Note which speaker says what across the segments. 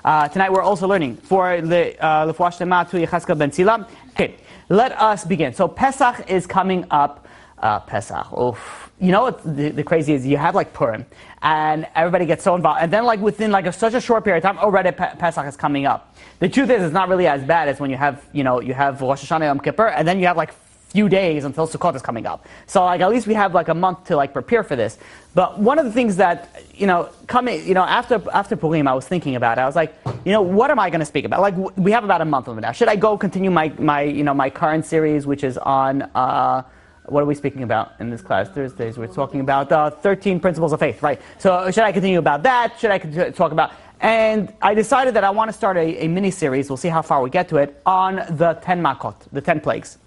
Speaker 1: Tonight we're also learning for the Lefuah Shlema to Yechezkel ben Tzila. Okay, let us begin. So Pesach is coming up. Pesach, oof. You know what the crazy is? You have like Purim, and everybody gets so involved, and then like within like such a short period of time, already Pesach is coming up. The truth is, it's not really as bad as when you have Rosh Hashanah, Yom Kippur, and then you have like few days until Sukkot is coming up. So like at least we have like a month to like prepare for this. But one of the things that after Purim, I was thinking about it. I was like, what am I going to speak about? Like we have about a month of it now. Should I go continue my current series, which is on what are we speaking about in this class? Thursdays we're talking about 13 principles of faith, right? So should I continue about that? Should I talk about? And I decided that I want to start a mini series. We'll see how far we get to it on the 10 makot, the 10 plagues.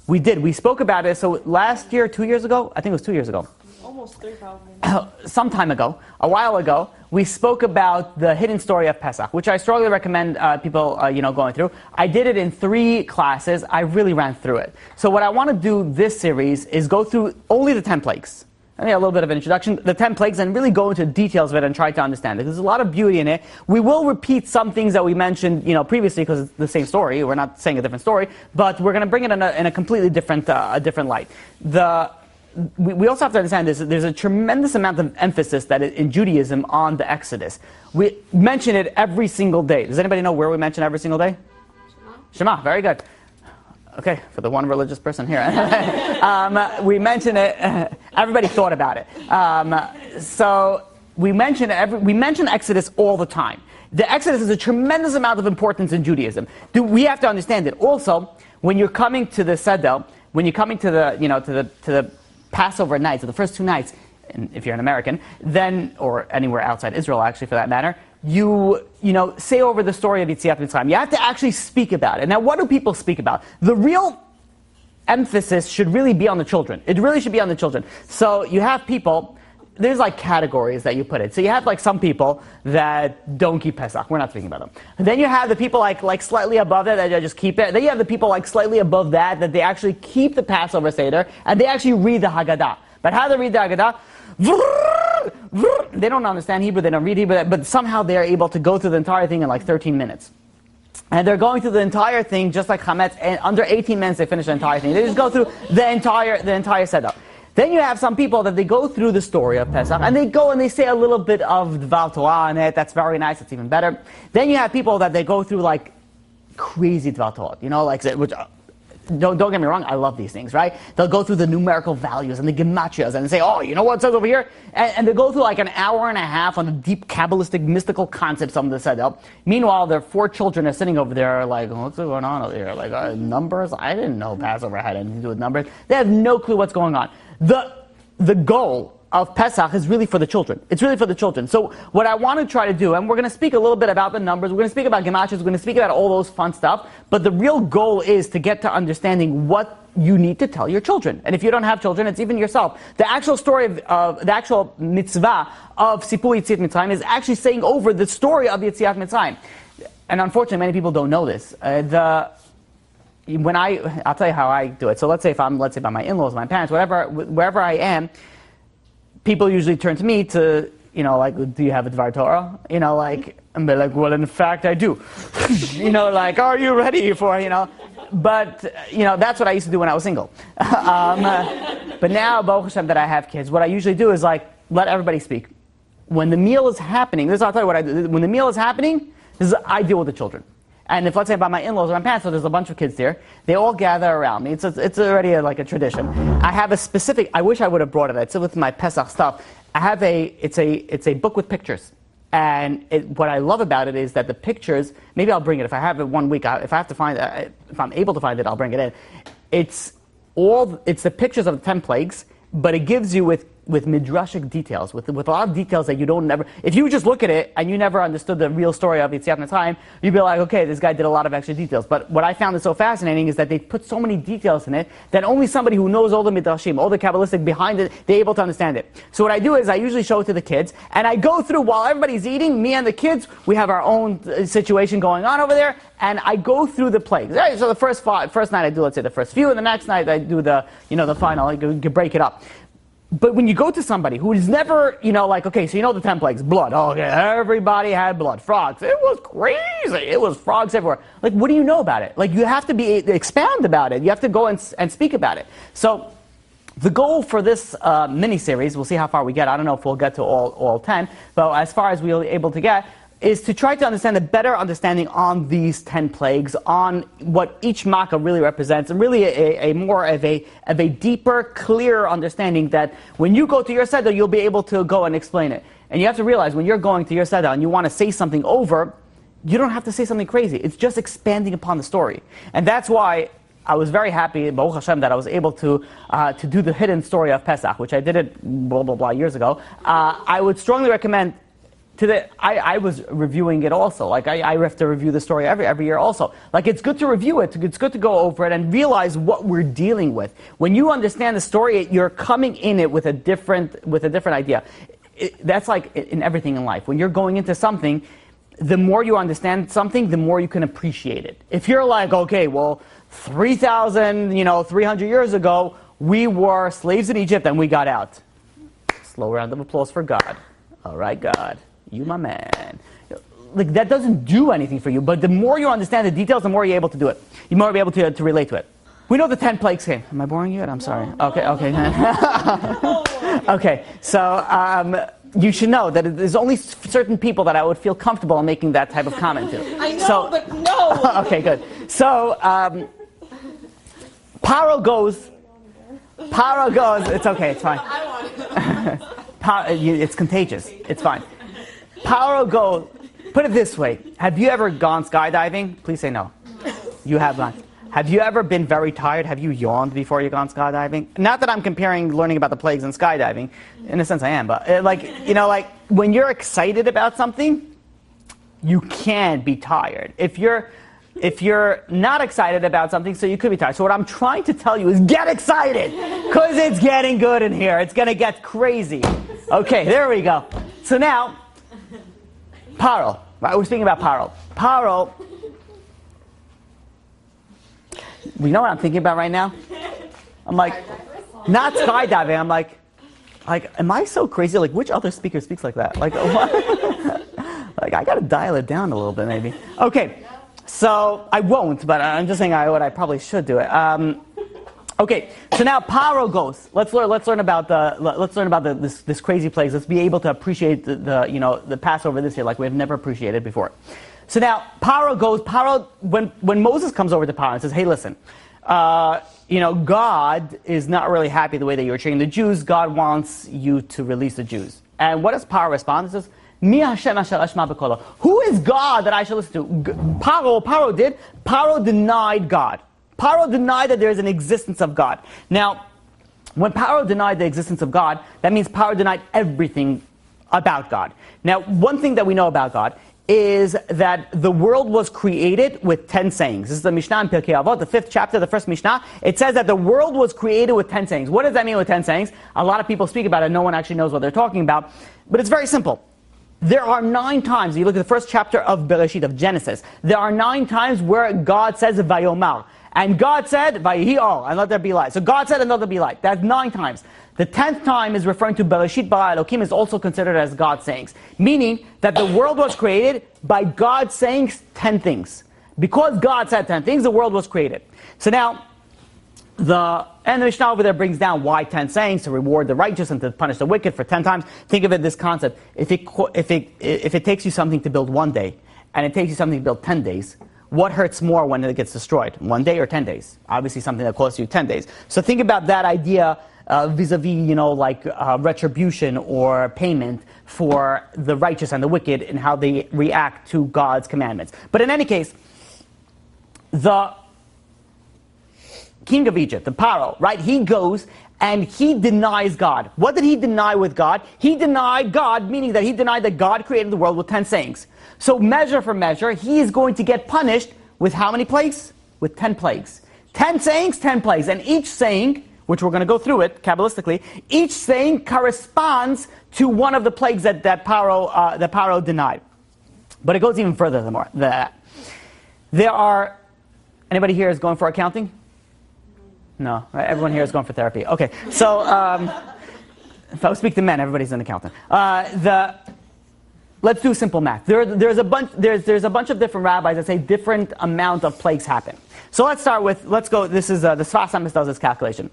Speaker 1: We did. We spoke about it. So last year, 2 years ago, I think it was 2 years ago.
Speaker 2: Almost 3 probably.
Speaker 1: Some time ago, a while ago, we spoke about the hidden story of Pesach, which I strongly recommend people going through. I did it in 3 classes. I really ran through it. So what I want to do this series is go through only the 10 plagues. I mean, a little bit of an introduction, the 10 plagues, and really go into details of it and try to understand it. There's a lot of beauty in it. We will repeat some things that we mentioned, previously because it's the same story. We're not saying a different story, but we're going to bring it in a completely different light. We also have to understand this. There's a tremendous amount of emphasis that in Judaism on the Exodus. We mention it every single day. Does anybody know where we mention every single day? Shema. Very good. Okay, for the one religious person here. We mention it, everybody thought about it. So we mention Exodus all the time. The Exodus is a tremendous amount of importance in Judaism. We have to understand it. Also, when you're coming to the Seder, when you're coming to the Passover night, so the first 2 nights, and if you're an American, then, or anywhere outside Israel actually for that matter, you say over the story of Yetziat Mitzrayim. You have to actually speak about it. Now, what do people speak about? The real emphasis should really be on the children. It really should be on the children. So you have people, there's like categories that you put it. So you have like some people that don't keep Pesach. We're not speaking about them. And then you have the people like slightly above that just keep it. Then you have the people like slightly above that they actually keep the Passover Seder and they actually read the Haggadah. But how do they read the Haggadah? They don't understand Hebrew, they don't read Hebrew, but somehow they're able to go through the entire thing in like 13 minutes. And they're going through the entire thing just like Chametz, and under 18 minutes they finish the entire thing. They just go through the entire setup. Then you have some people that they go through the story of Pesach, and they go and they say a little bit of Dvar Torah in it. That's very nice, that's even better. Then you have people that they go through like crazy Dvar Torah, which... Don't get me wrong, I love these things, right? They'll go through the numerical values and the gematrias and say, oh, you know what it says over here? And they go through like an hour and a half on the deep Kabbalistic mystical concepts of the Seder. Meanwhile, their 4 children are sitting over there like, what's going on over here? Like, numbers? I didn't know Passover had anything to do with numbers. They have no clue what's going on. The goal of Pesach is really for the children. It's really for the children. So what I want to try to do, and we're going to speak a little bit about the numbers, we're going to speak about gematrias, we're going to speak about all those fun stuff, but the real goal is to get to understanding what you need to tell your children. And if you don't have children, it's even yourself. The actual story of the actual mitzvah of Sipur Yetziat Mitzrayim is actually saying over the story of Yetziat Mitzrayim. And unfortunately, many people don't know this. I'll tell you how I do it. So let's say by my in-laws, my parents, wherever I am, people usually turn to me to, do you have a Dvar Torah? And they're like, well, in fact, I do. Are you ready for, But, that's what I used to do when I was single. But now, Baruch Hashem, that I have kids, what I usually do is let everybody speak. When the meal is happening, I'll tell you what I do. When the meal is happening, I deal with the children. And if, let's say, by my in-laws or my parents, so there's a bunch of kids there, they all gather around me. It's already like a tradition. I have a specific, I wish I would have brought it. It's with my Pesach stuff. I have it's a book with pictures. And what I love about it is that the pictures, maybe I'll bring it. If I have it 1 week, if I'm able to find it, I'll bring it in. It's the pictures of the 10 plagues, but it gives you with midrashic details, with a lot of details that you don't never... If you just look at it and you never understood the real story of Yetziat Mitzrayim, you'd be like, okay, this guy did a lot of extra details. But what I found is so fascinating is that they put so many details in it that only somebody who knows all the midrashim, all the Kabbalistic behind it, they're able to understand it. So what I do is I usually show it to the kids, and I go through, while everybody's eating, me and the kids, we have our own situation going on over there, and I go through the plagues. Right, so the first night I do, let's say, the first few, and the next night I do the final, you break it up. But when you go to somebody who is never, like, okay, so you know the 10 plagues, blood. Oh, okay, everybody had blood. Frogs. It was crazy. It was frogs everywhere. Like, what do you know about it? Like, you have to expound about it. You have to go and speak about it. So the goal for this mini-series, we'll see how far we get. I don't know if we'll get to all 10, but as far as we're able to get, is to try to understand a better understanding on these 10 plagues, on what each makkah really represents, and really a more of a deeper, clearer understanding that when you go to your seder, you'll be able to go and explain it. And you have to realize when you're going to your seder and you want to say something over, you don't have to say something crazy. It's just expanding upon the story. And that's why I was very happy, Baruch Hashem, that I was able to do the hidden story of Pesach, which I did it blah, blah, blah years ago. I would strongly recommend I was reviewing it also. Like I have to review the story every year also. Like it's good to review it. It's good to go over it and realize what we're dealing with. When you understand the story, you're coming in it with a different idea. That's like in everything in life. When you're going into something, the more you understand something, the more you can appreciate it. If you're like, okay, well, 300 years ago, we were slaves in Egypt and we got out. Slow round of applause for God. All right, God. You my man. Like that doesn't do anything for you, but the more you understand the details, the more you're able to do it. You're more able to relate to it. We know the 10 plagues came. Am I boring you yet? I'm sorry. Okay. Okay, so you should know that there's only certain people that I would feel comfortable in making that type of comment to.
Speaker 2: I know, but no!
Speaker 1: Okay, good. So, Paro goes, it's okay, it's fine.
Speaker 2: I want it.
Speaker 1: It's contagious, it's fine. Paro goes, put it this way, have you ever gone skydiving? Please say no. You have gone. Have you ever been very tired? Have you yawned before you've gone skydiving? Not that I'm comparing learning about the plagues and skydiving. In a sense I am, but like when you're excited about something, you can be tired. If you're not excited about something, so you could be tired. So what I'm trying to tell you is get excited, because it's getting good in here. It's going to get crazy. Okay, there we go. So now, Paro. Right, we're speaking about Paro. Paro. You know what I'm thinking about right now? I'm like, not skydiving. I'm like, am I so crazy? Like, which other speaker speaks like that? Like, what? Like, I got to dial it down a little bit, maybe. Okay, so I won't, but I'm just saying I probably should do it. Okay, so now Paro goes. Let's learn about this crazy place. Let's be able to appreciate the Passover this year like we've never appreciated before. So now Paro goes. Paro, when Moses comes over to Paro and says, "Hey, listen, God is not really happy the way that you're treating the Jews. God wants you to release the Jews." And what does Paro respond? He says, "Mi Hashem asher ashma b'kolo." Who is God that I should listen to? Paro denied God. Paro denied that there is an existence of God. Now, when Paro denied the existence of God, that means Paro denied everything about God. Now, one thing that we know about God is that the world was created with 10 sayings. This is the Mishnah in Pirkei Avot, the 5th chapter, the first Mishnah. It says that the world was created with 10 sayings. What does that mean with 10 sayings? A lot of people speak about it. No one actually knows what they're talking about. But it's very simple. There are 9 times, you look at the first chapter of Bereshit, of Genesis, there are 9 times where God says Vayomar. And God said, Vayihi all, and let there be light. So God said, and let there be light. That's 9 times. The 10th time is referring to Bereshit bara Elokim, is also considered as God's sayings. Meaning that the world was created by God saying 10 things. Because God said 10 things, the world was created. So now, the Mishnah over there brings down why 10 sayings, to reward the righteous and to punish the wicked for 10 times. Think of it this concept. If it takes you something to build 1 day, and it takes you something to build 10 days, what hurts more when it gets destroyed? 1 day or 10 days? Obviously something that costs you 10 days. So think about that idea vis-a-vis, retribution or payment for the righteous and the wicked and how they react to God's commandments. But in any case, the king of Egypt, the Paro, right? He goes and he denies God. What did he deny with God? He denied God, meaning that he denied that God created the world with 10 sayings. So measure for measure, he is going to get punished with how many plagues? With 10 plagues. 10 sayings, 10 plagues. And each saying, which we're going to go through it Kabbalistically, each saying corresponds to one of the plagues that Paro denied. But it goes even further than that. There are, anybody here is going for accounting? No, right? Everyone here is going for therapy. Okay, so if I speak to men, everybody's an accountant. Let's do simple math. There's a bunch of different rabbis that say different amount of plagues happen. So let's go, this is, the Sfas Emes does this calculation.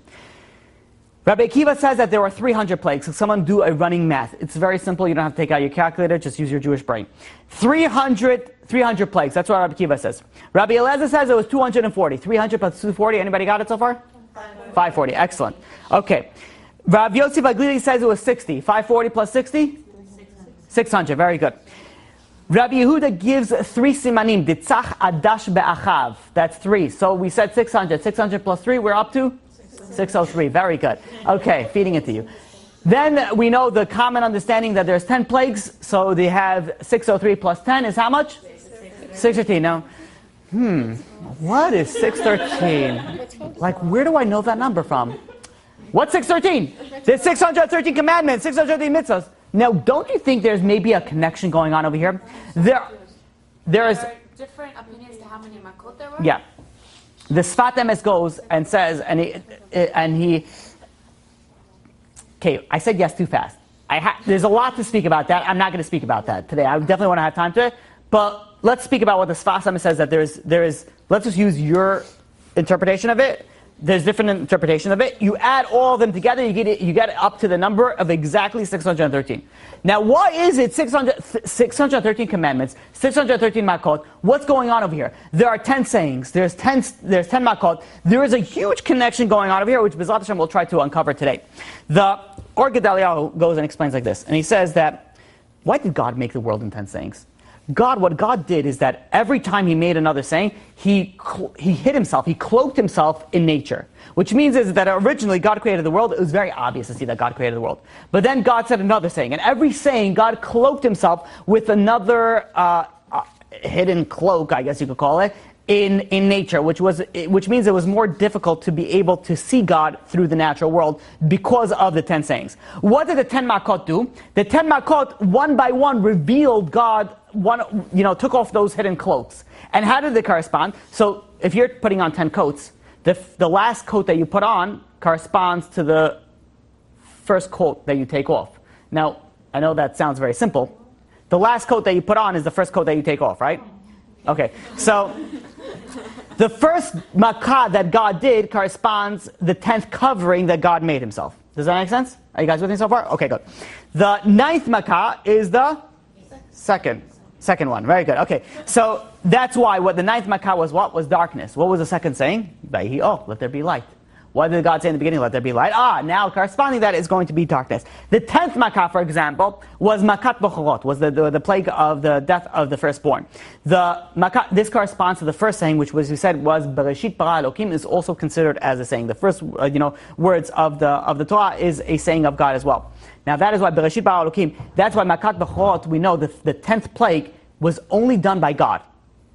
Speaker 1: Rabbi Akiva says that there were 300 plagues. So someone do a running math. It's very simple. You don't have to take out your calculator. Just use your Jewish brain. 300 plagues. That's what Rabbi Akiva says. Rabbi Eliezer says it was 240. 300 plus 240. Anybody got it so far? 540. Excellent. Okay. Rabbi Yossi Baglili says it was 60. 540 plus 60? 600. Very good. Rabbi Yehuda gives 3 simanim. Ditzach adash be'achav. That's 3. So we said 600. 600 plus 3, we're up to? 603. Very good. Okay, feeding it to you. Then we know the common understanding that there's 10 plagues. So they have 603 plus 10 is how much? 613. Now, what is 613? Like, where do I know that number from? What's 613? There's 613 commandments, 613 mitzvahs. Now, don't you think there's maybe a connection going on over here? There is
Speaker 3: different opinions to how many makot there were?
Speaker 1: Yeah. The Sfat Emes goes and says, and he okay, I said yes too fast. There's a lot to speak about that. I'm not going to speak about that today. I definitely want to have time to it. But let's speak about what the Sfat Emes says, that there is, let's just use your interpretation of it. There's different interpretation of it. You add all of them together, you get up to the number of exactly 613. Now, why is it 613 commandments, 613 makot? What's going on over here? There are 10 sayings. There's 10 makot. There is a huge connection going on over here, which B'ezrat Hashem we'll try to uncover today. The Or Gedaliah goes and explains like this, and he says that why did God make the world in 10 sayings? What God did is that every time He made another saying, He hid Himself, He cloaked Himself in nature. Which means is that originally God created the world. It was very obvious to see that God created the world. But then God said another saying. And every saying, God cloaked Himself with another hidden cloak, I guess you could call it, in nature, which means it was more difficult to be able to see God through the natural world because of the 10 sayings. What did the 10 makot do? The 10 makot, one by one, revealed God, took off those hidden cloaks. And how did they correspond? So if you're putting on 10 coats, the last coat that you put on corresponds to the first coat that you take off. Now, I know that sounds very simple. The last coat that you put on is the first coat that you take off, right? Okay, so the first makah that God did corresponds the 10th covering that God made Himself. Does that make sense? Are you guys with me so far? Okay, good. The 9th makah is the second one. Very good. Okay, so that's why what the 9th makah was what? Was darkness. What was the second saying? Let there be light. What did God say in the beginning? Let there be light. Now corresponding to that is going to be darkness. The 10th makah, for example, was makat bechorot, was the plague of the death of the firstborn. This corresponds to the first saying, which was, we said, was Bereshit bara Elokim, is also considered as a saying. The first, words of the Torah is a saying of God as well. Now that is why Bereshit bara Elokim. That's why makat bechorot. We know the 10th plague was only done by God.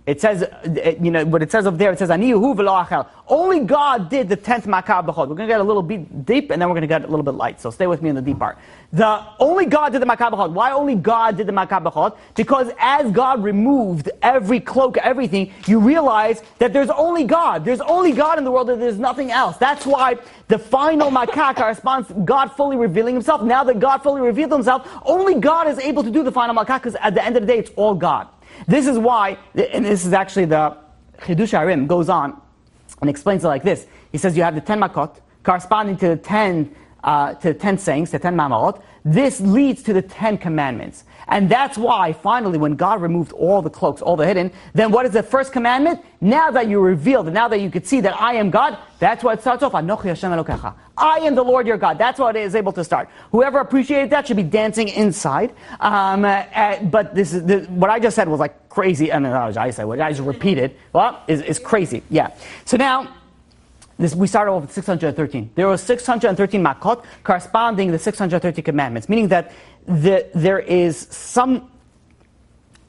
Speaker 1: It says, what it says over there, it says, Ani Juhuro v'lo achel. Only God did the 10th makah b'chol. We're going to get a little bit deep, and then we're going to get a little bit light. So stay with me in the deep part. Only God did the makah b'chol. Why only God did the makah b'chol? Because as God removed every cloak, everything, you realize that there's only God. There's only God in the world, and there's nothing else. That's why the final makah corresponds to God fully revealing Himself. Now that God fully revealed Himself, only God is able to do the final makah, because at the end of the day, it's all God. This is why, and this is actually the Chidush Harim goes on and explains it like this. He says you have the 10 makot corresponding to the 10 sayings, the 10 mamarot. This leads to the 10 commandments. And that's why, finally, when God removed all the cloaks, all the hidden, then what is the first commandment? Now that you're revealed, and now that you could see that I am God, that's what it starts off. Anochi Hashem Elokecha. I am the Lord your God. That's what it is able to start. Whoever appreciated that should be dancing inside. But what I just said was like crazy. I mean, what I just repeated, is crazy. Yeah. So now, we started off with 613. There were 613 makot corresponding to the 613 commandments, meaning that there is some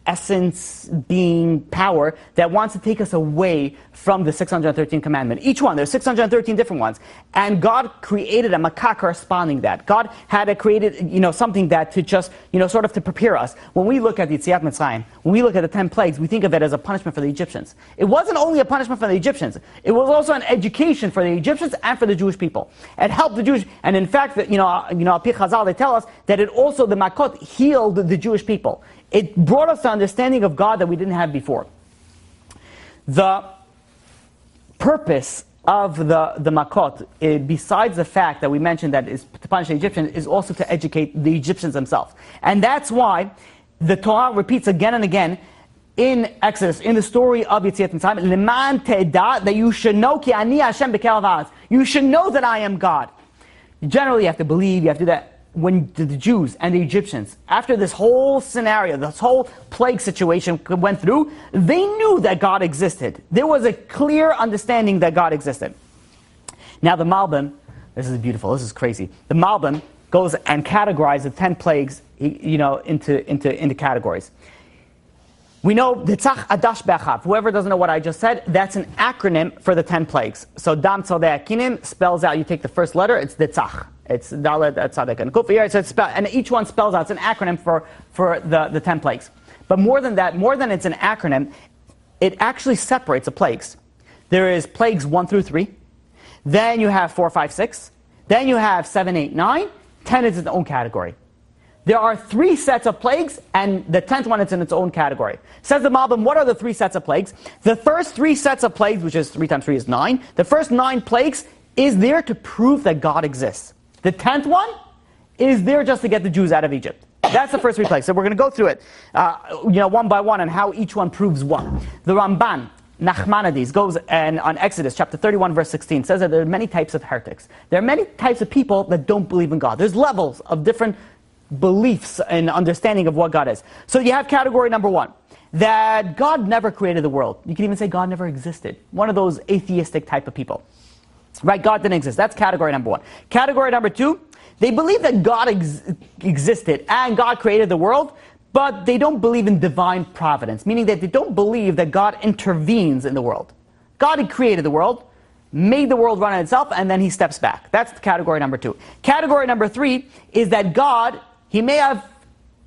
Speaker 1: essence, being, power that wants to take us away from the 613 commandment. Each one, there's 613 different ones. And God created a makah corresponding that. God had created, something that to just, sort of to prepare us. When we look at the Yetziat Mitzrayim, when we look at the 10 plagues, we think of it as a punishment for the Egyptians. It wasn't only a punishment for the Egyptians. It was also an education for the Egyptians and for the Jewish people. It helped the Jewish, and in fact, Pi Chazal, they tell us that it also, the Makot, healed the Jewish people. It brought us to understanding of God that we didn't have before. The purpose of the Makot, besides the fact that we mentioned that is to punish the Egyptians, is also to educate the Egyptians themselves. And that's why the Torah repeats again and again in Exodus, in the story of Yetziat Mitzrayim, Leman Te'eda, that you should know ki ani Hashem b'kerav ha'aretz. You should know that I am God. Generally, you have to believe, you have to do that. When the Jews and the Egyptians, after this whole scenario, this whole plague situation went through, they knew that God existed. There was a clear understanding that God existed. Now the Malbim, this is beautiful, this is crazy. The Malbim goes and categorizes the 10 plagues, into categories. We know the Tzach Adash Be'achav. Whoever doesn't know what I just said, that's an acronym for the 10 plagues. So Dam Tzadei Akinim spells out, you take the first letter, it's the Tzach. It's Dalet, Tzaddik, and Kuf. So it's and each one spells out, it's an acronym for the 10 plagues. But more than that, more than it's an acronym, it actually separates the plagues. There is plagues 1 through 3. Then you have 4, 5, 6. Then you have 7, 8, 9. 10 is its own category. There are 3 sets of plagues, and the 10th one is in its own category. Says the Malbim, what are the 3 sets of plagues? The first 3 sets of plagues, which is 3 times 3 is 9. The first 9 plagues is there to prove that God exists. The 10th one is there just to get the Jews out of Egypt. That's the first 3 plagues. So we're going to go through it, one by one, and how each one proves one. The Ramban, Nachmanides, goes and on Exodus chapter 31, verse 16, says that there are many types of heretics. There are many types of people that don't believe in God. There's levels of different beliefs and understanding of what God is. So you have category number 1, that God never created the world. You can even say God never existed. One of those atheistic type of people. Right, God didn't exist. That's category number 1. Category number 2, they believe that God existed and God created the world, but they don't believe in divine providence, meaning that they don't believe that God intervenes in the world. God created the world, made the world run on itself, and then he steps back. That's category number 2. Category number 3 is that God, he may have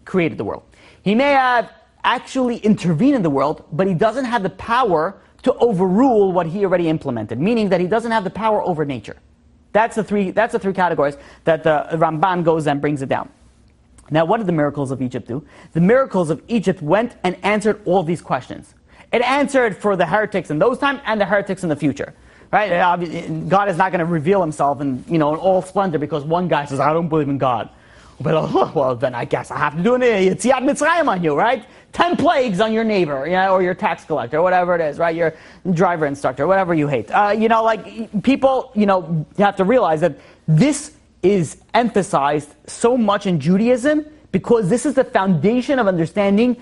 Speaker 1: created the world. He may have actually intervened in the world, but he doesn't have the power to overrule what he already implemented, meaning that he doesn't have the power over nature. That's the three categories that the Ramban goes and brings it down. Now, what did the miracles of Egypt do? The miracles of Egypt went and answered all these questions. It answered for the heretics in those times and the heretics in the future. Right? God is not going to reveal himself in all splendor because one guy says, I don't believe in God. But well, then I guess I have to do an Yetziat Mitzrayim on you, right? 10 plagues on your neighbor, or your tax collector, whatever it is, right? Your driver instructor, whatever you hate. People, you have to realize that this is emphasized so much in Judaism because this is the foundation of understanding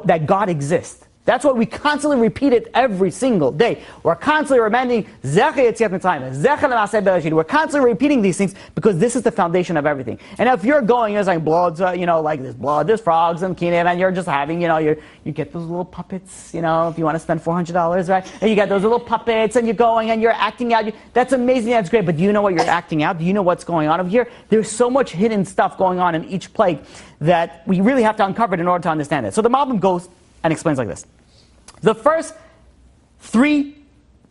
Speaker 1: that God exists. That's why we constantly repeat it every single day. We're constantly reminding, Zecher Yetziat Mitzrayim, Zecher L'Maseh Bereshit. We're constantly repeating these things because this is the foundation of everything. And if you're going, you're saying blood, like there's blood, there's frogs and kinev, and you're just having, you get those little puppets, if you want to spend $400, right? And you get those little puppets, and you're going and you're acting out. That's amazing, that's great. But do you know what you're acting out? Do you know what's going on over here? There's so much hidden stuff going on in each plague that we really have to uncover it in order to understand it. So the Malbim goes and explains like this. The first 3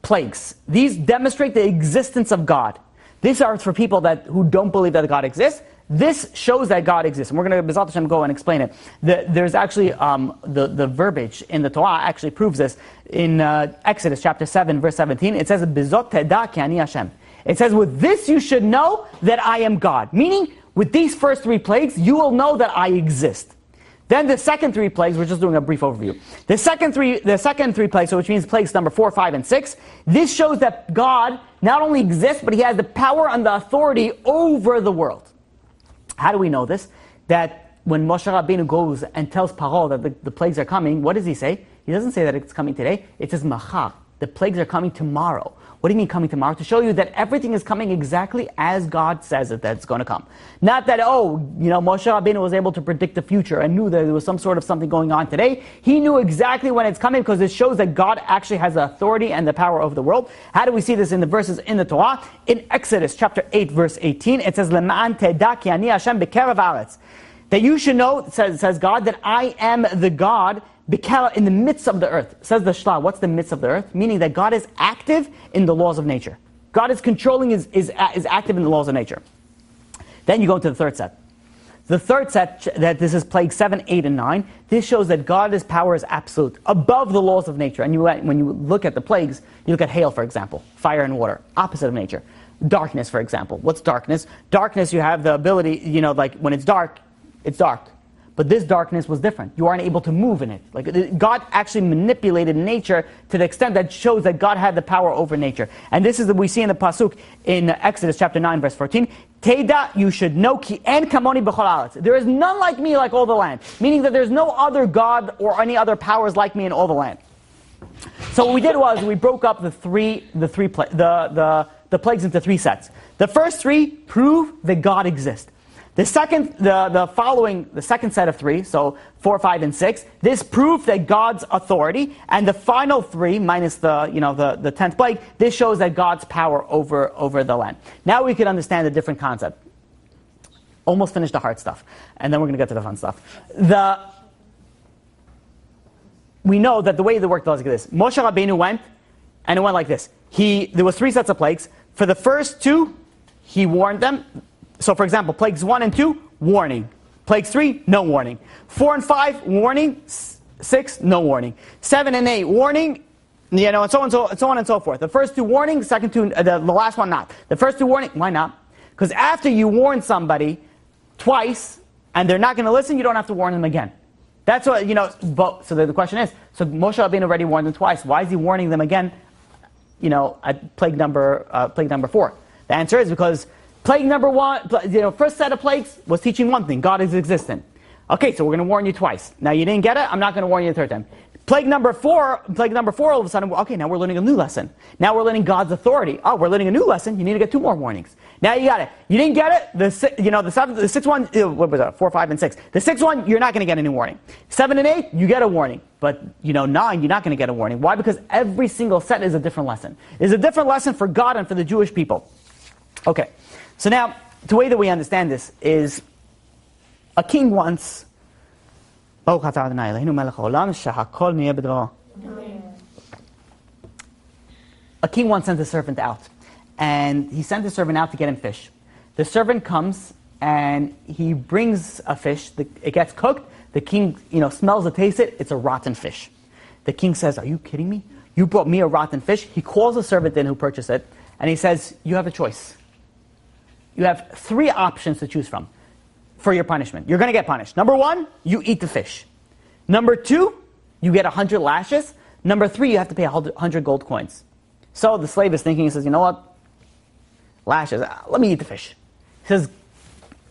Speaker 1: plagues, these demonstrate the existence of God. These are for people who don't believe that God exists. This shows that God exists. And we're going to, B'ezrat Hashem, go and explain it. There's actually, the verbiage in the Torah actually proves this. In Exodus chapter 7, verse 17, it says, B'zot te'da ki ani Hashem. It says, with this you should know that I am God. Meaning, with these first 3 plagues, you will know that I exist. Then the second 3 plagues, we're just doing a brief overview. The second three plagues, so which means plagues number 4, 5, and 6, this shows that God not only exists, but he has the power and the authority over the world. How do we know this? That when Moshe Rabbeinu goes and tells Paro that the plagues are coming, what does he say? He doesn't say that it's coming today. It says machar. The plagues are coming tomorrow. What do you mean coming tomorrow? To show you that everything is coming exactly as God says it, that it's going to come. Not that, Moshe Rabbeinu was able to predict the future and knew that there was some sort of something going on today. He knew exactly when it's coming because it shows that God actually has the authority and the power over the world. How do we see this in the verses in the Torah? In Exodus chapter 8, verse 18, it says, Lema'an teda ki ani Hashem b'kerev haaretz. That you should know, says God, that I am the God in the midst of the earth. Says the Shla, what's the midst of the earth? Meaning that God is active in the laws of nature. God is controlling, is active in the laws of nature. Then you go to the third set. The third set, that this is plague 7, 8, and 9, this shows that God's power is absolute, above the laws of nature. And when you look at the plagues, you look at hail, for example, fire and water, opposite of nature. Darkness, for example. What's darkness? Darkness, you have the ability, like when it's dark. But this darkness was different. You aren't able to move in it. Like God actually manipulated nature to the extent that shows that God had the power over nature. And this is what we see in the pasuk in Exodus chapter 9, verse 14. Teda, you should know, ki en kamoni b'chol haaretz. There is none like me like all the land. Meaning that there's no other God or any other powers like me in all the land. So what we did was we broke up the plagues into three sets. The first three prove that God exists. The second, the second set of three, so 4, 5, and 6, this proved that God's authority, and the final three, minus the 10th plague, this shows that God's power over the land. Now we can understand a different concept. Almost finished the hard stuff, and then we're going to get to the fun stuff. We know that the way the work does like this. Moshe Rabbeinu went, and it went like this. There was 3 sets of plagues. For the first 2, he warned them. So, for example, plagues 1 and 2, warning. Plagues 3, no warning. 4 and 5, warning. 6, no warning. 7 and 8, warning. And so on and so forth. The first 2 warning, the second 2, the last one not. The first 2 warning, why not? Because after you warn somebody twice and they're not going to listen, you don't have to warn them again. That's what So the question is: so Moshe Rabbeinu already warned them twice. Why is he warning them again? At plague number 4. The answer is because plague number 1, first set of plagues was teaching one thing: God is existent. Okay, so we're going to warn you twice. Now you didn't get it. I'm not going to warn you the third time. Plague number 4, all of a sudden, okay, now we're learning a new lesson. Now we're learning God's authority. Oh, we're learning a new lesson. You need to get 2 more warnings. Now you got it. You didn't get it. The 6th one, what was that? 4, 5, and 6. The 6th one, you're not going to get any warning. 7 and 8, you get a warning. But 9, you're not going to get a warning. Why? Because every single set is a different lesson. It's a different lesson for God and for the Jewish people. Okay. So now, the way that we understand this is, a king once. A king once sent a servant out, and he sent the servant out to get him fish. The servant comes and he brings a fish. It gets cooked. The king, smells it, tastes it. It's a rotten fish. The king says, "Are you kidding me? You brought me a rotten fish?" He calls the servant in who purchased it, and he says, "You have a choice. You have 3 options to choose from for your punishment. You're going to get punished. Number 1, you eat the fish. Number 2, you get 100 lashes. Number 3, you have to pay 100 gold coins." So the slave is thinking, he says, "You know what? Lashes, let me eat the fish." He says,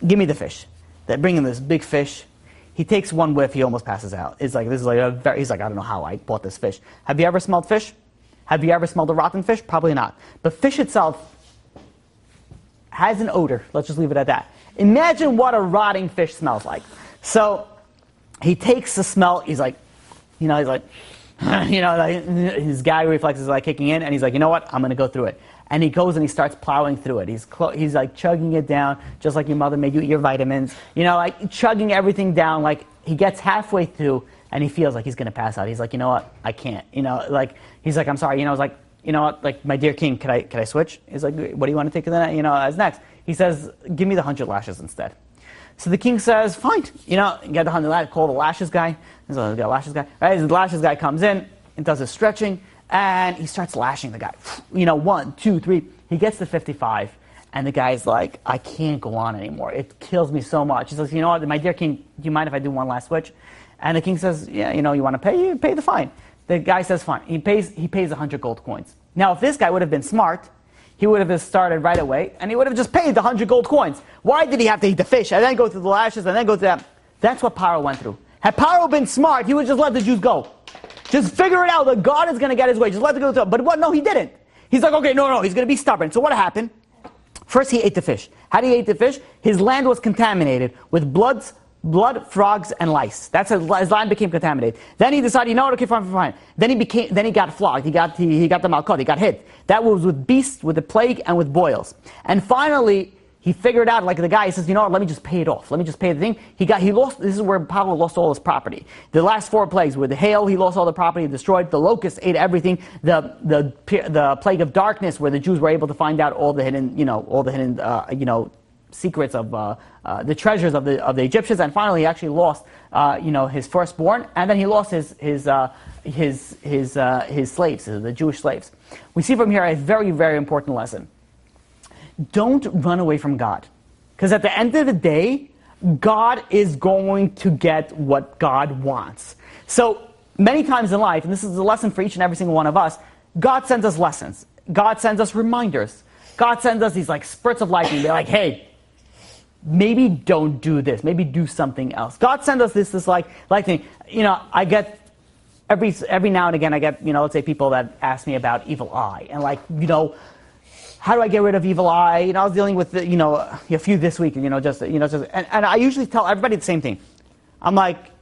Speaker 1: "Give me the fish." They bring him this big fish. He takes one whiff, he almost passes out. He's like, I don't know how I bought this fish. Have you ever smelled fish? Have you ever smelled a rotten fish? Probably not. But fish itself has an odor. Let's just leave it at that. Imagine what a rotting fish smells like. So he takes the smell. He's like, his gag reflex is like kicking in, and he's like, "You know what? I'm going to go through it." And he goes and he starts plowing through it. He's like chugging it down, just like your mother made you eat your vitamins. Like chugging everything down. Like he gets halfway through and he feels like he's going to pass out. He's like, "You know what? I can't." He's like, "I'm sorry." He's like, "You know what? Like, my dear king, could I switch?" He's like, "What do you want to take as next?" He says, "Give me the 100 lashes instead." So the king says, "Fine, get the 100 lashes." Call the lashes guy. So the lashes guy. Right? The lashes guy comes in and does his stretching, and he starts lashing the guy. 1, 2, 3. He gets to 55, and the guy's like, "I can't go on anymore. It kills me so much." He says, "You know what, my dear king, do you mind if I do one last switch?" And the king says, "Yeah, you want to pay? You pay the fine." The guy says, "Fine." He pays 100 gold coins. Now, if this guy would have been smart, he would have just started right away, and he would have just paid the 100 gold coins. Why did he have to eat the fish, and then go through the lashes, and then go through that? That's what Paro went through. Had Paro been smart, he would just let the Jews go. Just figure it out that God is going to get his way. Just let the go through. But what? No, he didn't. He's like, okay, no, he's going to be stubborn. So what happened? First, he ate the fish. How did he eat the fish? His land was contaminated with blood, frogs, and lice. His land became contaminated. Then he decided, you know what? Okay, fine. Then he got flogged. He got the malkot. He got hit. That was with beasts, with the plague, and with boils. And finally, he figured out, like the guy, he says, you know what? Let me just pay it off. Let me just pay the thing. He lost. This is where Paro lost all his property. The last 4 plagues, with the hail, he lost all the property, destroyed. The locusts ate everything. The plague of darkness, where the Jews were able to find out all the hidden, secrets of the treasures of the Egyptians. And finally, he actually lost, his firstborn, and then he lost his slaves, the Jewish slaves. We see from here a very, very important lesson. Don't run away from God. Because at the end of the day, God is going to get what God wants. So many times in life, and this is a lesson for each and every single one of us, God sends us lessons. God sends us reminders. God sends us these like spurts of lightning. They're like, hey, maybe don't do this. Maybe do something else. God sends us this like thing. I get every now and again, I get, let's say people that ask me about evil eye. And how do I get rid of evil eye? I was dealing with a few this week, and I usually tell everybody the same thing. I'm like,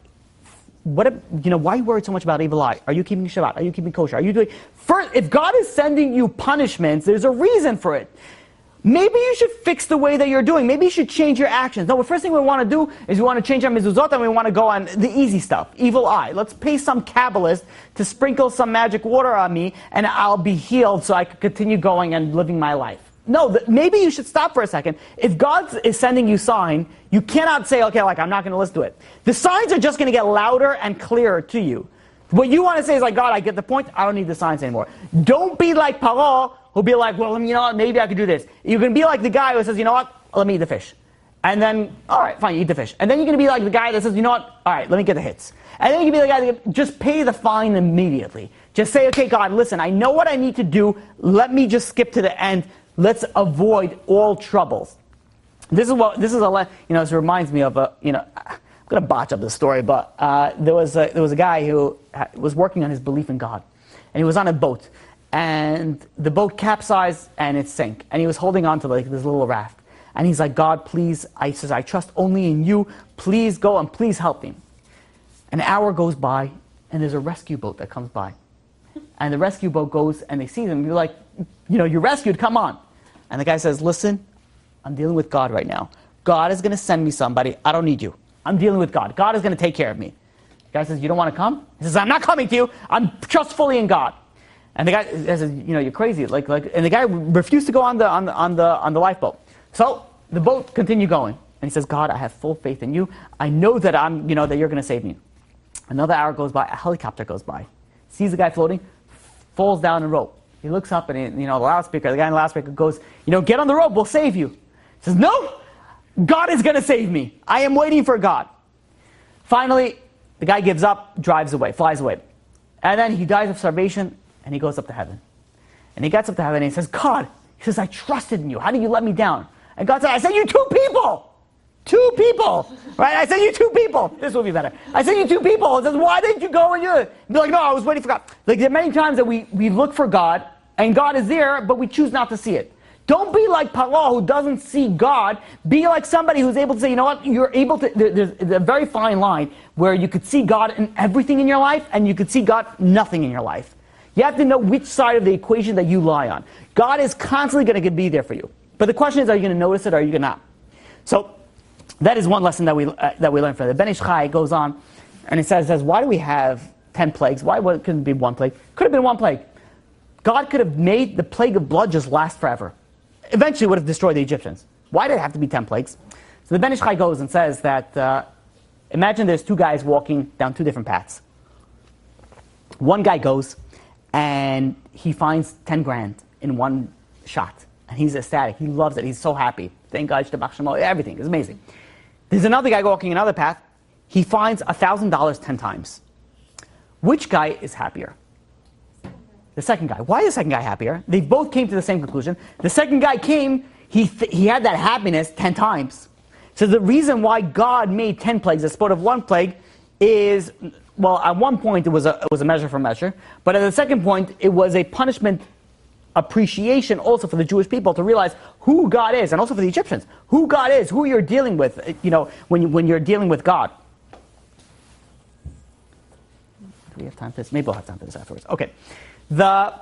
Speaker 1: why are you worried so much about evil eye? Are you keeping Shabbat? Are you keeping kosher? Are you doing first? If God is sending you punishments, there's a reason for it. Maybe you should fix the way that you're doing. Maybe you should change your actions. No, the first thing we want to do is we want to change our mezuzot, and we want to go on the easy stuff. Evil eye. Let's pay some Kabbalist to sprinkle some magic water on me, and I'll be healed so I can continue going and living my life. No, maybe you should stop for a second. If God is sending you sign, you cannot say, okay, I'm not going to listen to it. The signs are just going to get louder and clearer to you. What you want to say is like, God, I get the point. I don't need the signs anymore. Don't be like Paro, who'll be like, well, maybe I could do this. You're going to be like the guy who says, you know what, let me eat the fish. And then, all right, fine, you eat the fish. And then you're going to be like the guy that says, you know what, all right, let me get the hits. And then you can be the guy that just pay the fine immediately. Just say, okay, God, listen, I know what I need to do. Let me just skip to the end. Let's avoid all troubles. This reminds me of I'm going to botch up the story, but there was a guy who was working on his belief in God. And he was on a boat. And the boat capsized and it sank. And he was holding on to this little raft. And he's like, God, please, I trust only in you. Please go and please help me. An hour goes by and there's a rescue boat that comes by. And the rescue boat goes and they see them. You're like, you're rescued, come on. And the guy says, listen, I'm dealing with God right now. God is going to send me somebody. I don't need you. I'm dealing with God. God is going to take care of me. The guy says, you don't want to come? He says, I'm not coming to you. I'm trust fully in God. And the guy says, you're crazy. And the guy refused to go on the lifeboat. So the boat continued going. And he says, God, I have full faith in you. I know that that you're going to save me. Another hour goes by. A helicopter goes by. Sees the guy floating, falls down the rope. He looks up and the guy in the loudspeaker goes, get on the rope. We'll save you. He says, no. God is going to save me. I am waiting for God. Finally, the guy gives up, drives away, flies away. And then he dies of starvation, and he goes up to heaven. And he gets up to heaven, and he says, God, I trusted in you. How did you let me down? And God said, I sent you 2 people. 2 people. Right? I sent you 2 people. This will be better. I sent you 2 people. He says, why didn't you go and do it? Be like, no, I was waiting for God. There are many times that we look for God, and God is there, but we choose not to see it. Don't be like Paro, who doesn't see God. Be like somebody who's able to say, you know what, you're able to, there's a very fine line where you could see God in everything in your life, and you could see God nothing in your life. You have to know which side of the equation that you lie on. God is constantly going to be there for you. But the question is, are you going to notice it or are you going to not? So that is one lesson that we learn from it. The Ben Ish Chai goes on, and it says, why do we have 10 plagues? Why couldn't it be 1 plague? Could have been 1 plague. God could have made the plague of blood just last forever. Eventually would have destroyed the Egyptians. Why did it have to be 10 plagues? So the Ben Ish Chai goes and says that, imagine there's 2 guys walking down 2 different paths. One guy goes and he finds 10 grand in one shot. And he's ecstatic. He loves it. He's so happy. Thank God, Shtabach Shemo, everything. It's amazing. There's another guy walking another path. He finds $1,000 10 times. Which guy is happier? The second guy. Why is the second guy happier? They both came to the same conclusion. The second guy came, he had that happiness 10 times. So the reason why God made 10 plagues instead of 1 plague is, well, at one point it was a measure for measure, but at the second point it was a punishment appreciation also for the Jewish people to realize who God is, and also for the Egyptians, who God is, who you're dealing with, when you're dealing with God. Do we have time for this? Maybe we'll have time for this afterwards. Okay. There's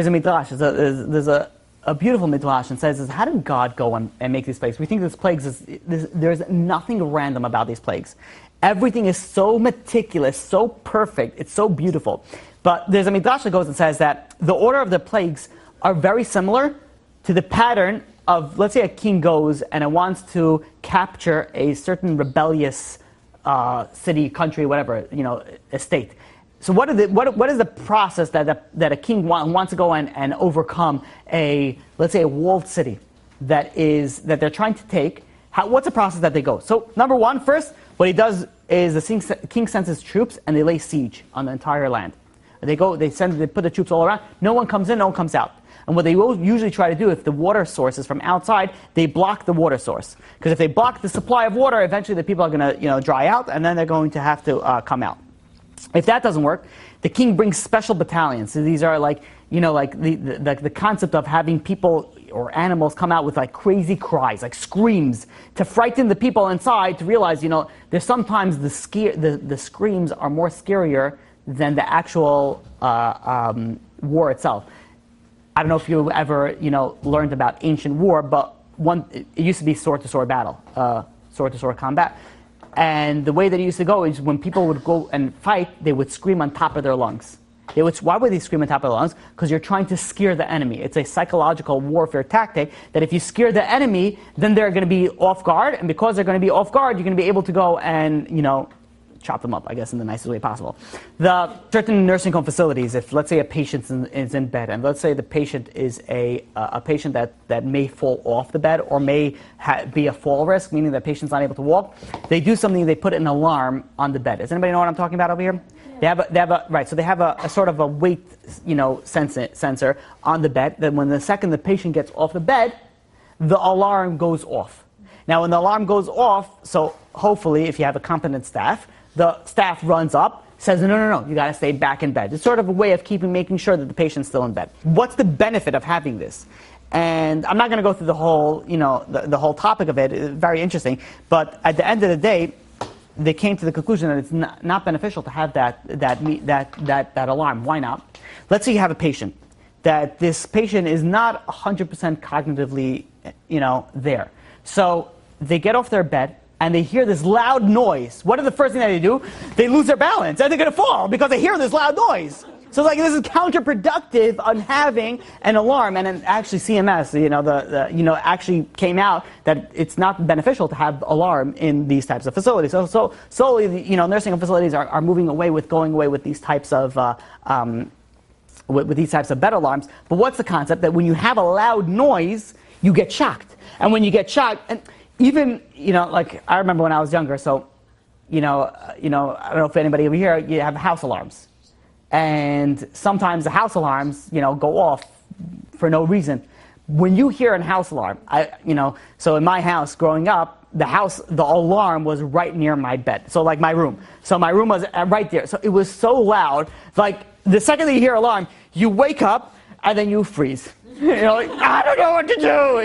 Speaker 1: a midrash. There's a beautiful midrash and says, how did God go and make these plagues? We think there's nothing random about these plagues. Everything is so meticulous, so perfect, it's so beautiful. But there's a midrash that goes and says that the order of the plagues are very similar to the pattern of, let's say a king goes and it wants to capture a certain rebellious city, country, whatever, estate. So what is the process that a king wants to go and overcome let's say a walled city that they're trying to take? What's the process that they go? So number one, first, what he does is the king sends his troops and they lay siege on the entire land. They put the troops all around. No one comes in, no one comes out. And what they will usually try to do, if the water source is from outside, they block the water source. Because if they block the supply of water, eventually the people are going to dry out, and then they're going to have to come out. If that doesn't work, the king brings special battalions. So these are the concept of having people or animals come out with like crazy cries, like screams, to frighten the people inside, to realize, there's sometimes the screams are more scarier than the actual war itself. I don't know if you ever, learned about ancient war, but it used to be sword-to-sword battle, sword-to-sword combat. And the way that it used to go is when people would go and fight, they would scream on top of their lungs. Why would they scream on top of their lungs? Because you're trying to scare the enemy. It's a psychological warfare tactic that if you scare the enemy, then they're going to be off guard. And because they're going to be off guard, you're going to be able to go and, chop them up, I guess, in the nicest way possible. The certain nursing home facilities, if let's say a patient is in bed, and let's say the patient is a patient that may fall off the bed or may be a fall risk, meaning that patient's not able to walk, they do something. They put an alarm on the bed. Does anybody know what I'm talking about over here? Yeah. So they have a sort of a weight, sensor on the bed. That when the second the patient gets off the bed, the alarm goes off. Now, when the alarm goes off, so hopefully, if you have a competent staff, the staff runs up, says, no, you got to stay back in bed. It's sort of a way of making sure that the patient's still in bed. What's the benefit of having this? And I'm not going to go through the whole, the whole topic of it. It's very interesting. But at the end of the day, they came to the conclusion that it's not beneficial to have that alarm. Why not? Let's say you have a patient, that this patient is not 100% cognitively, there. So they get off their bed, and they hear this loud noise. What is the first thing that they do? They lose their balance, and they're going to fall because they hear this loud noise. So this is counterproductive on having an alarm. And then actually CMS, actually came out that it's not beneficial to have alarm in these types of facilities. So slowly, nursing home facilities are going away with these types of with these types of bed alarms. But what's the concept? That when you have a loud noise, you get shocked. And when you get shocked, and even, I remember when I was younger, so, I don't know if anybody over here, you have house alarms. And sometimes the house alarms, go off for no reason. When you hear a house alarm, so in my house growing up, the alarm was right near my bed. So my room. So my room was right there. So it was so loud, the second that you hear alarm, you wake up and then you freeze. I don't know what to do,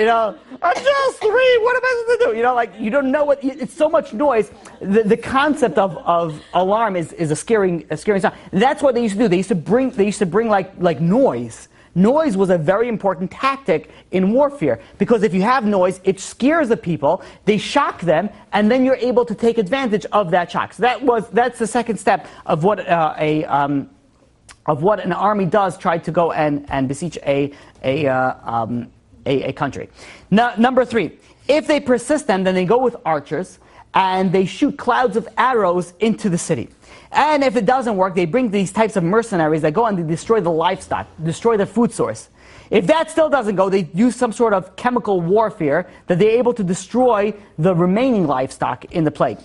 Speaker 1: I'm just 3, what am I supposed to do? You don't know it's so much noise. The concept of alarm is a scaring sound. That's what they used to do. They used to bring like noise. Noise was a very important tactic in warfare, because if you have noise, it scares the people, they shock them, and then you're able to take advantage of that shock. So that's the second step of what an army does, try to go and besiege a country. Now, number 3, if they persist then they go with archers and they shoot clouds of arrows into the city. And if it doesn't work, they bring these types of mercenaries that go and they destroy the livestock, destroy the food source. If that still doesn't go, they use some sort of chemical warfare that they're able to destroy the remaining livestock in the plague.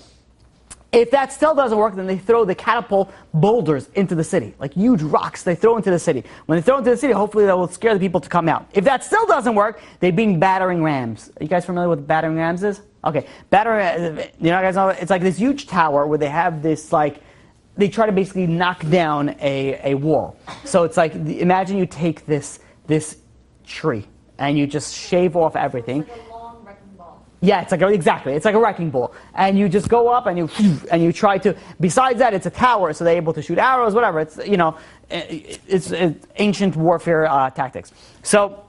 Speaker 1: If that still doesn't work, then they throw the catapult boulders into the city, like huge rocks they throw into the city. When they throw into the city, hopefully that will scare the people to come out. If that still doesn't work, they bring battering rams. Are you guys familiar with what battering rams is? Okay, guys know, it's like this huge tower where they have this they try to basically knock down a wall. So it's like, imagine you take this tree and you just shave off everything.
Speaker 3: It's like a long wrecking ball.
Speaker 1: Yeah, it's like it's like a wrecking ball, and you just go up and you try to. Besides that, it's a tower, so they're able to shoot arrows, whatever. It's it's ancient warfare tactics. So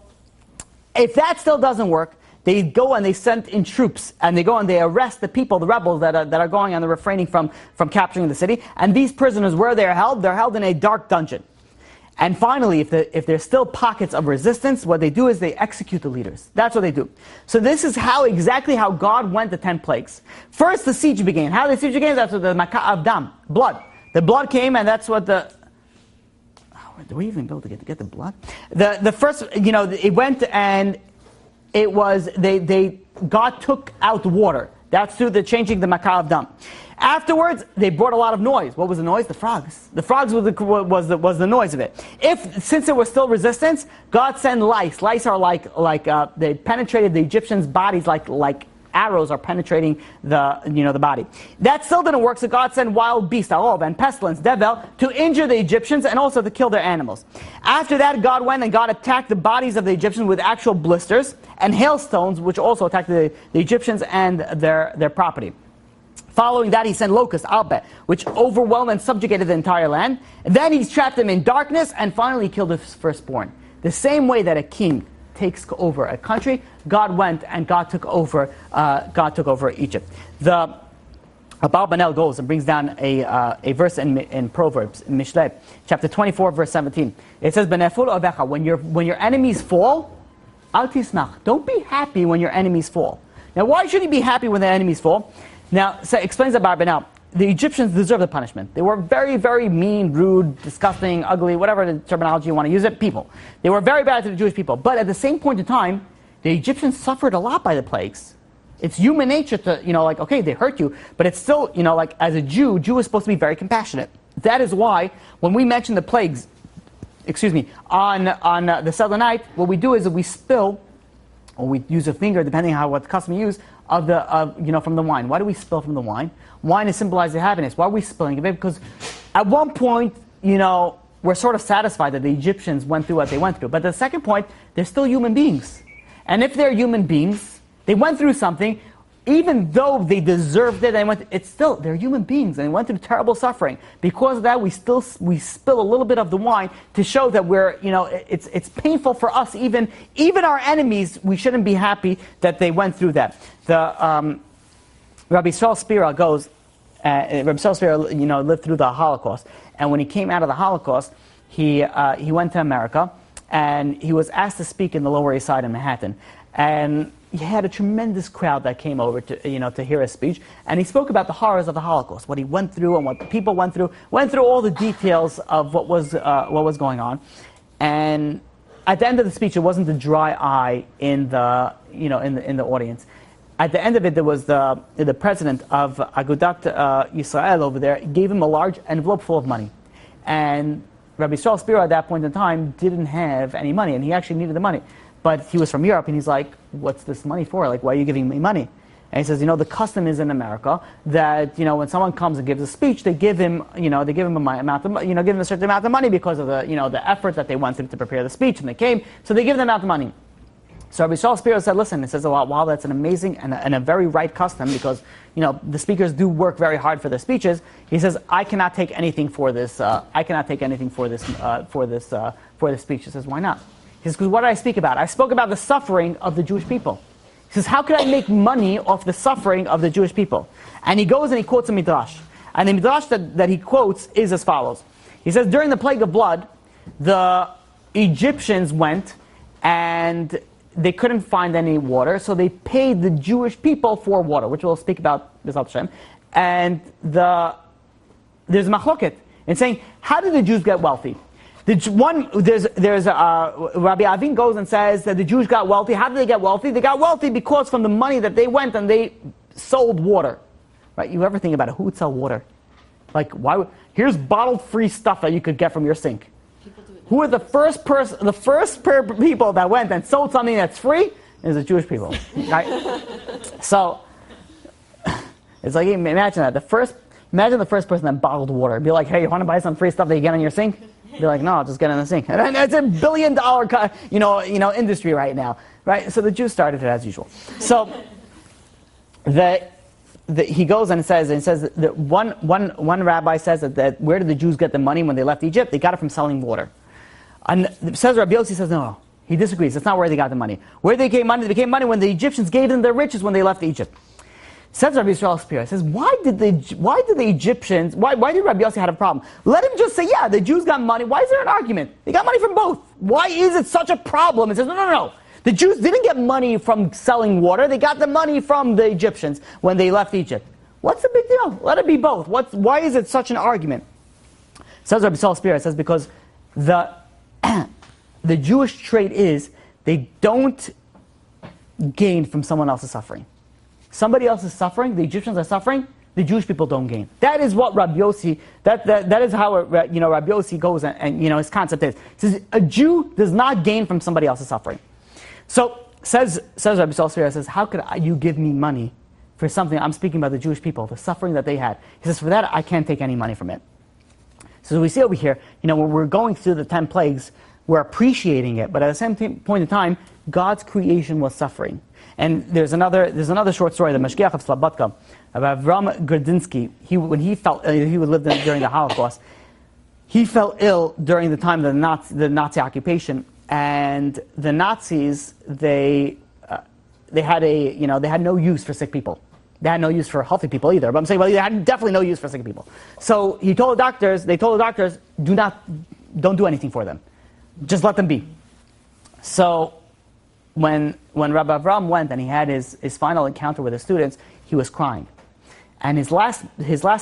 Speaker 1: if that still doesn't work, they go and they send in troops, and they go and they arrest the people, the rebels that are going and they're refraining from capturing the city. And these prisoners, where they're held in a dark dungeon. And finally, if there's still pockets of resistance, what they do is they execute the leaders. That's what they do. So this is exactly how God went the 10 plagues. First, the siege began. How the siege began? That's what the maka'av dam, blood. The blood came, and that's what the... Do we even be able to get the blood? The first, it went and it was, God took out water. That's through the changing the maka'av dam. Afterwards, they brought a lot of noise. What was the noise? The frogs. The frogs was the noise of it. Since there was still resistance, God sent lice. Lice are like they penetrated the Egyptians' bodies like arrows are penetrating the body. That still didn't work, so God sent wild beasts, arov, and pestilence, devel, to injure the Egyptians and also to kill their animals. After that, God went and God attacked the bodies of the Egyptians with actual blisters and hailstones, which also attacked the Egyptians and their property. Following that, he sent locusts, albe, which overwhelmed and subjugated the entire land. Then he trapped them in darkness, and finally killed his firstborn. The same way that a king takes over a country, God went and God took over Egypt. The Abarbanel goes and brings down a verse in Proverbs, in Mishlei, chapter 24, verse 17. It says, "Beneful ovecha," when your enemies fall, al tismach. Don't be happy when your enemies fall. Now, why should you be happy when the enemies fall? Now, so explains the Abarbanel. The Egyptians deserve the punishment. They were very, very mean, rude, disgusting, ugly, whatever the terminology you want to use it, people. They were very bad to the Jewish people. But at the same point in time, the Egyptians suffered a lot by the plagues. It's human nature to, okay, they hurt you, but it's still, as a Jew is supposed to be very compassionate. That is why, when we mention the plagues, on the Seder night, what we do is that we spill, or we use a finger, depending on what custom you use, from the wine. Why do we spill from the wine? Wine is symbolizing happiness. Why are we spilling it? Because at one point, we're sort of satisfied that the Egyptians went through what they went through. But at the second point, they're still human beings. And if they're human beings, they went through something, even though they deserved it, they're human beings, and they went through terrible suffering. Because of that, we spill a little bit of the wine to show that it's painful for us, even our enemies. We shouldn't be happy that they went through that. Rabbi Yisrael Spira goes. Rabbi Yisrael Spira, lived through the Holocaust, and when he came out of the Holocaust, he went to America, and he was asked to speak in the Lower East Side in Manhattan, and he had a tremendous crowd that came over to hear his speech, and he spoke about the horrors of the Holocaust, what he went through and what the people went through all the details of what was going on. And at the end of the speech, it wasn't the dry eye in the audience. At the end of it, there was the president of Agudat Yisrael over there gave him a large envelope full of money, and Rabbi Yisrael Spira at that point in time didn't have any money, and he actually needed the money. But he was from Europe, and he's like, "What's this money for? Like, why are you giving me money?" And he says, "The custom is in America that when someone comes and gives a speech, they give him a certain amount of money because of the effort that they went through to prepare the speech, and they came, so they give them amount of money." So Rabbi Yisrael Spira said, "Listen," he says, "Wow, that's an amazing and a very right custom because the speakers do work very hard for their speeches." He says, "I cannot take anything for this. I cannot take anything for this speech." He says, "Why not?" He says, "Because what did I speak about? I spoke about the suffering of the Jewish people." He says, "How could I make money off the suffering of the Jewish people?" And he goes and he quotes a midrash, and the midrash that he quotes is as follows. He says, during the plague of blood, the Egyptians went and they couldn't find any water, so they paid the Jewish people for water, which we'll speak about B'ezrat Hashem. And there's a machloket in saying, how did the Jews get wealthy? Rabbi Avin goes and says that the Jews got wealthy. How did they get wealthy? They got wealthy because from the money that they went and they sold water. Right? You ever think about it? Who would sell water? Like, here's bottled free stuff that you could get from your sink. Who are the first people that went and sold something that's free? Is the Jewish people, right? So it's like, imagine that. Imagine the first person that bottled water. Be like, hey, you want to buy some free stuff that you get in your sink? Be like, no, I'll just get in the sink. And it's $1 billion, industry right now, right? So the Jews started it as usual. So he goes and says that one rabbi says that where did the Jews get the money when they left Egypt? They got it from selling water. And says Rabbi Yossi says no. He disagrees. That's not where they got the money. Where they became money? They became money when the Egyptians gave them their riches when they left Egypt. Says Rabbi Yisrael Spira, says, why did Rabbi Yossi have a problem? Let him just say, yeah, the Jews got money. Why is there an argument? They got money from both. Why is it such a problem? He says, no. The Jews didn't get money from selling water. They got the money from the Egyptians when they left Egypt. What's the big deal? Let it be both. Why is it such an argument? Says Rabbi Yisrael Spira, says because the Jewish trait is they don't gain from someone else's suffering. Somebody else is suffering, the Egyptians are suffering, the Jewish people don't gain. That is what Rabbi Yossi, that is how Rabbi Yossi goes and his concept is. He says a Jew does not gain from somebody else's suffering. So says Rabbi Yisrael, says, how could you give me money for something? I'm speaking about the Jewish people, the suffering that they had. He says, for that I can't take any money from it. So we see over here, when we're going through the 10 plagues, we're appreciating it, but at the same point in time, God's creation was suffering. And there's another short story, the Mashgiach of Slobodka, about Avram Gordinsky. When he lived during the Holocaust, he fell ill during the time of the Nazi occupation, and the Nazis they had no use for sick people. They had no use for healthy people either. But I'm saying, they had definitely no use for sick people. So they told the doctors, don't do anything for them. Just let them be. So when Rabbi Avram went and he had his final encounter with the students, he was crying. And his last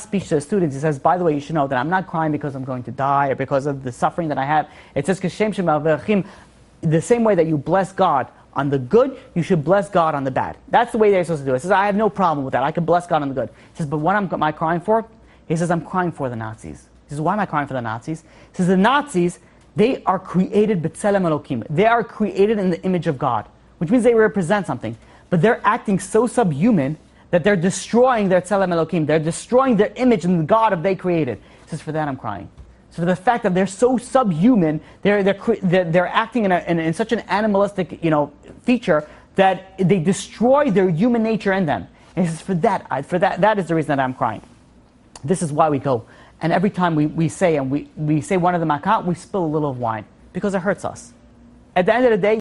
Speaker 1: speech to the students, he says, by the way, you should know that I'm not crying because I'm going to die or because of the suffering that I have. It says, the same way that you bless God on the good, you should bless God on the bad. That's the way they're supposed to do it. He says, I have no problem with that. I can bless God on the good. He says, but what am I crying for? He says, I'm crying for the Nazis. He says, why am I crying for the Nazis? He says, the Nazis, they are created b'tselem Elokim. They are created in the image of God, which means they represent something. But they're acting so subhuman that they're destroying their tselem Elokim. They're destroying their image in the God of they created. He says, for that I'm crying. So for the fact that they're so subhuman, they're acting in such an animalistic feature that they destroy their human nature in them. And he says, that is the reason that I'm crying. This is why we go. And every time we say one of the makat, we spill a little of wine because it hurts us. At the end of the day,